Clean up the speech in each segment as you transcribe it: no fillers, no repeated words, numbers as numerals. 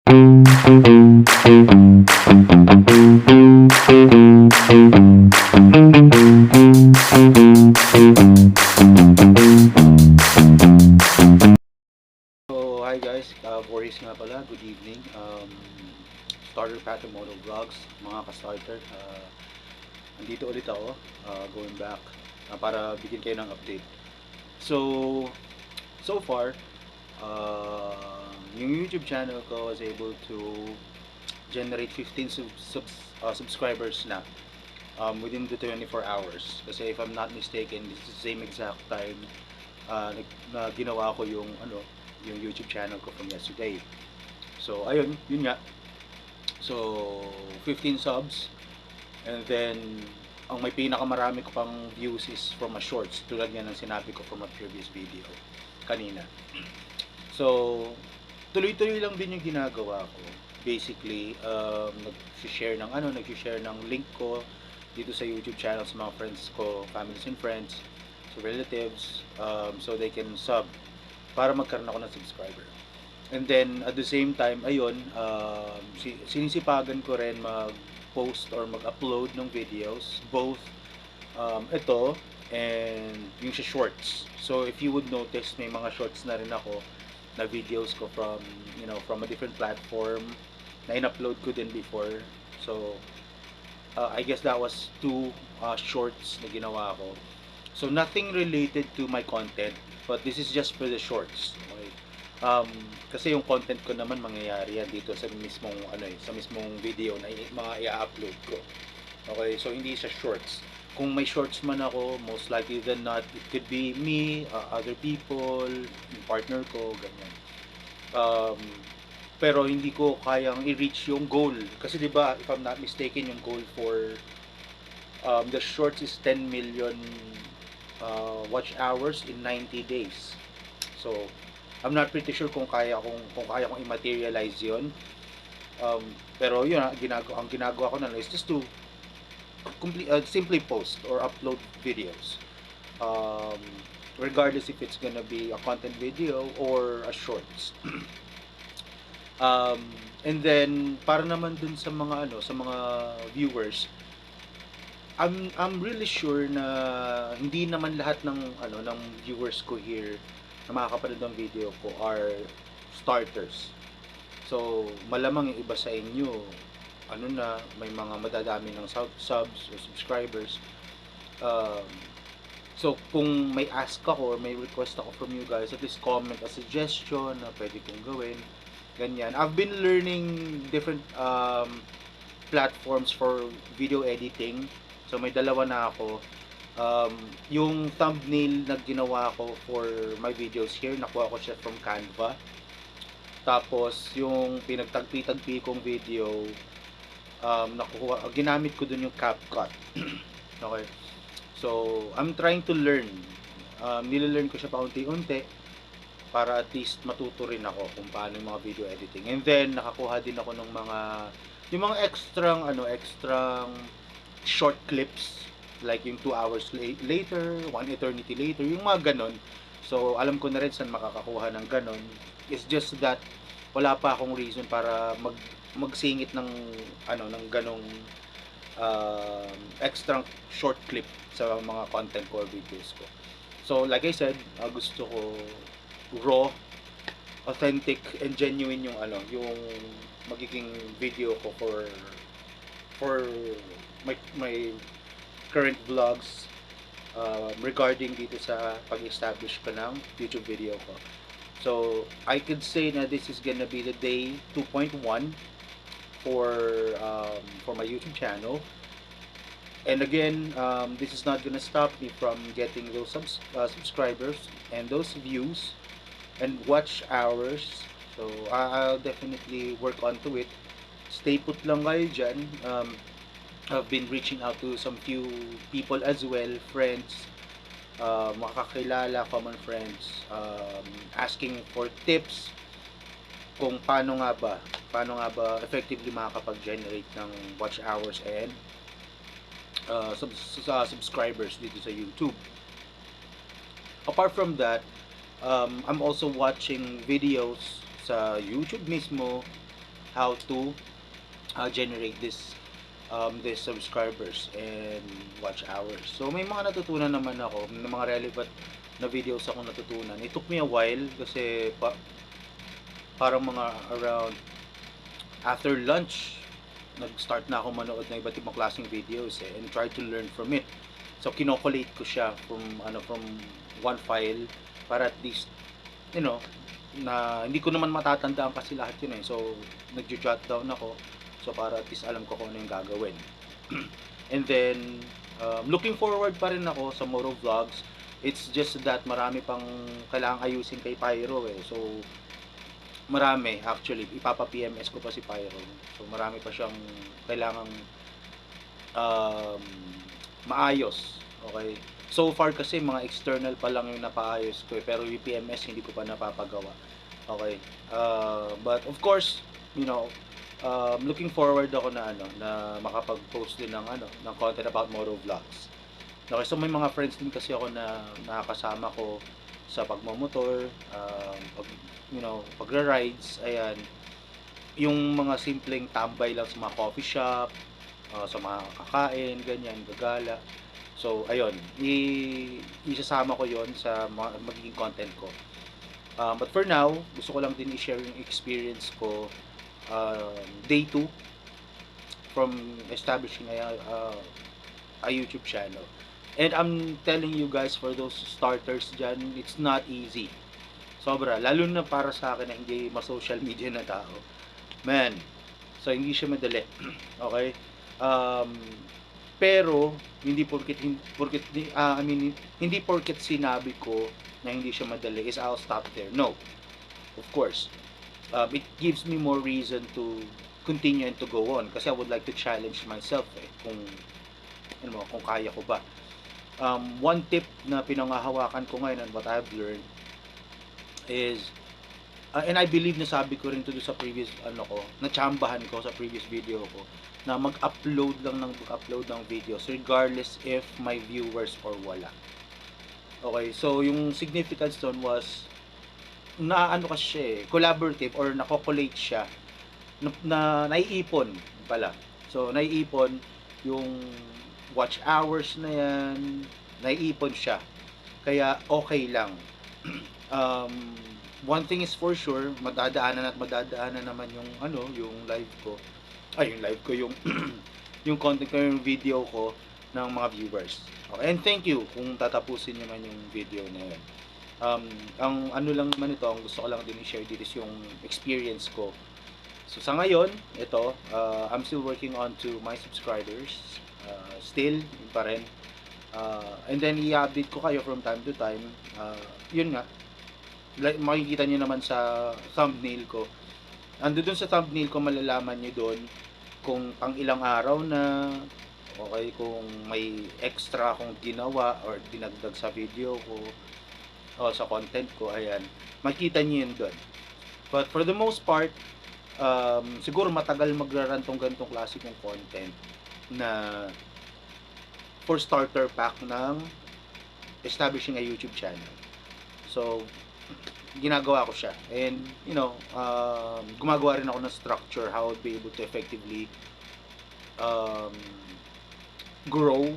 So, hi guys, Boris nga pala, good evening. Starter Path to Moto Vlogs, mga ka-starter. Nandito ulit ako, going back, para bigyan kayo ng update. So, so far, yung YouTube channel ko was able to generate 15 subscribers na within the 24 hours. Kasi if I'm not mistaken, this is the same exact time na ginawa ko yung YouTube channel ko from yesterday. So, ayun, yun nga. So, 15 subs. And then, ang may pinakamarami ko pang views is from a shorts. Tulad nga ng sinabi ko from a previous video kanina. So, tuloy-tuloy lang din yung ginagawa ko. Basically, nag-share ng link ko dito sa YouTube channel sa mga friends ko, families and friends, so relatives, so they can sub para magkaroon ako ng subscriber. And then, at the same time, ayun, sinisipagan ko rin mag-post or mag-upload ng videos, both ito and yung sa shorts. So, if you would notice, may mga shorts na rin ako na videos ko from, from a different platform na in-upload ko din before. So, I guess that was two shorts na ginawa ko. So, nothing related to my content, but this is just for the shorts. Okay? Kasi yung content ko naman mangyayari yan dito sa mismong sa mismong video na mga i-upload ko. Okay, so hindi sa shorts. Kung may shorts man ako, most likely than not, it could be me, other people, yung partner ko, ganyan. Pero hindi ko kayang i-reach yung goal. Kasi 'di ba, if I'm not mistaken, yung goal for the shorts is 10 million watch hours in 90 days. So, I'm not pretty sure kung kaya kong i-materialize 'yon. Pero yun, ang ginagawa ko na lang is just to simply post or upload videos. Um, Regardless if it's gonna be a content video or a shorts. And then para naman dun sa mga viewers, I'm really sure na hindi naman lahat ng viewers ko here na makakapanood ng video ko are starters. So, malamang yung iba sa inyo, may mga madadami ng subs or subscribers. Um, so, kung may ask ako or may request ako from you guys, at least comment a suggestion na pwede kong gawin. Ganyan. I've been learning different platforms for video editing. So, may dalawa na ako. Yung thumbnail na ginawa ko for my videos here, nakuha ko siya from Canva. Tapos, yung pinagtagpi-tagpi kong video, ginamit ko dun yung CapCut. Okay. So, I'm trying to learn. Nilelearn ko siya paunti-unti para at least matuto rin ako kung paano yung mga video editing. And then, nakakuha din ako ng yung mga extrang short clips, like yung 2 hours later, 1 eternity later, yung mga ganon. So, alam ko na rin saan makakakuha ng ganon. It's just that, wala pa akong reason para magsingit ng ganong extra short clip sa mga content ko or videos ko. So, like I said, gusto ko raw, authentic, and genuine yung magiging video ko for my current vlogs regarding dito sa pag-establish ko ng YouTube video ko. So, I could say na this is gonna be the day 2.1 for my YouTube channel. And again, this is not gonna stop me from getting those subscribers and those views and watch hours. So, I'll definitely work on to it. Stay put lang kayo dyan. I've been reaching out to some few people as well, friends, makakilala, common friends, asking for tips kung paano nga ba effectively makakapag-generate ng watch hours and subscribers dito sa YouTube. Apart from that, I'm also watching videos sa YouTube mismo how to generate this subscribers and watch hours. So may mga natutunan naman ako, may mga relevant na videos ako natutunan. It took me a while kasi parang mga around after lunch nag-start na ako manood ng iba't ibang klaseng videos and try to learn from it. So kinokolate ko siya from one file para at least na hindi ko naman matatandaan kasi lahat yun eh. So nagjo-jot down ako so para at least alam ko kung ano yung gagawin. And then looking forward pa rin ako sa Moro Vlogs. It's just that marami pang kailangang ayusin kay Pyro eh. So marami actually, ipapa-PMS ko pa si Pyro. So marami pa siyang kailangang um, maayos. Okay? So far kasi mga external pa lang yung napaayos ko eh, pero yung PMS hindi ko pa napapagawa. Okay? But of course, looking forward ako na makapag-post din ng content about Moro Vlogs. Okay, so may mga friends din kasi ako na nakakasama ko sa pagmomotor, pagra-rides, ayan. Yung mga simpleng tambay lang sa mga coffee shop, sa mga kakain, ganyan, gagala. So, ayun, isasama ko yon sa magiging content ko. But for now, gusto ko lang din i-share yung experience ko day 2 from establishing a YouTube channel. And I'm telling you guys, for those starters dyan, it's not easy. Sobra. Lalo na para sa akin na hindi ma-social media na tao. Man. So, hindi siya madali. Okay? Um, pero, hindi porket sinabi ko na hindi siya madali is I'll stop there. No. Of course. It gives me more reason to continue and to go on. Kasi I would like to challenge myself eh. Kung kaya ko ba. One tip na pinanghahawakan ko ngayon and what I've learned is and I believe na sabi ko rin to sa previous natsambahan ko sa previous video ko na mag-upload ng videos regardless if may viewers or wala. Okay, so yung significance doon was kasi siya collaborative or nako-collate siya na naiipon pala. So naiipon yung watch hours na yan, naiipon siya. Kaya okay lang. One thing is for sure, madadaanan naman yung live ko. Yung yung content ko, yung video ko ng mga viewers. Okay, and thank you kung tatapusin naman yung video na yun. Ang lang naman ito, ang gusto ko lang din i-share dito is yung experience ko. So sa ngayon, ito, I'm still working on to my subscribers. Still, yun pa rin. And then i-update ko kayo from time to time. Yun nga, makikita nyo naman sa thumbnail ko. Dun sa thumbnail ko, malalaman nyo doon kung pang ilang araw na, okay, kung may extra akong ginawa or dinagdag sa video ko o sa content ko, ayan, makikita nyo yun doon. But for the most part, siguro matagal magrarun tong ganitong klase kong content na for starter pack ng establishing a YouTube channel. So, ginagawa ko siya. And, gumagawa rin ako ng structure how I'll be able to effectively grow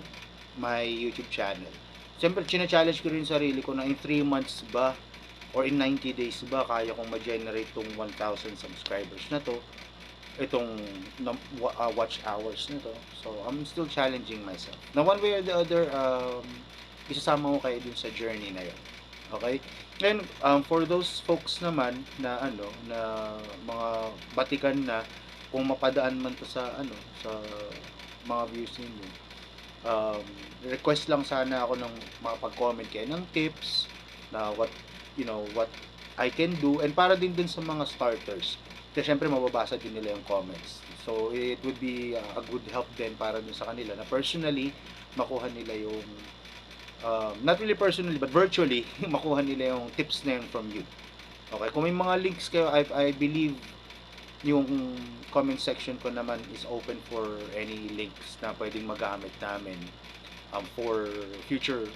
my YouTube channel. Siyempre, china-challenge ko rin sarili ko na in 3 months ba or in 90 days ba kaya kong ma-generate tong 1,000 subscribers na to, itong watch hours na to. So, I'm still challenging myself. Now, one way or the other, isasama ko kayo dun sa journey na yun. Okay? And for those folks naman na na mga batikan na kung mapadaan man to sa sa mga views ninyo, request lang sana ako ng makapag-comment kayo ng tips na what I can do, and para din dun sa mga starters. Kasi syempre mababasa din nila yung comments. So it would be a good help din para dun sa kanila na personally makuha nila yung not really personally but virtually makuha nila yung tips na yun from you. Okay, kung may mga links kayo, I believe yung comment section ko naman is open for any links na pwedeng magamit namin for future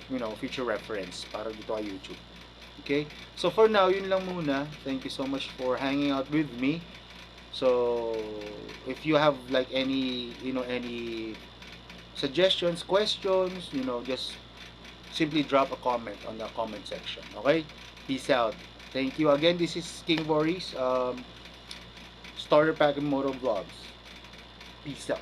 reference para dito sa YouTube. Okay? So for now, yun lang muna. Thank you so much for hanging out with me. So if you have like any, any suggestions, questions, just simply drop a comment on the comment section. Okay? Peace out. Thank you again. This is King Boris, Starter Pack and Moto Vlogs. Peace out.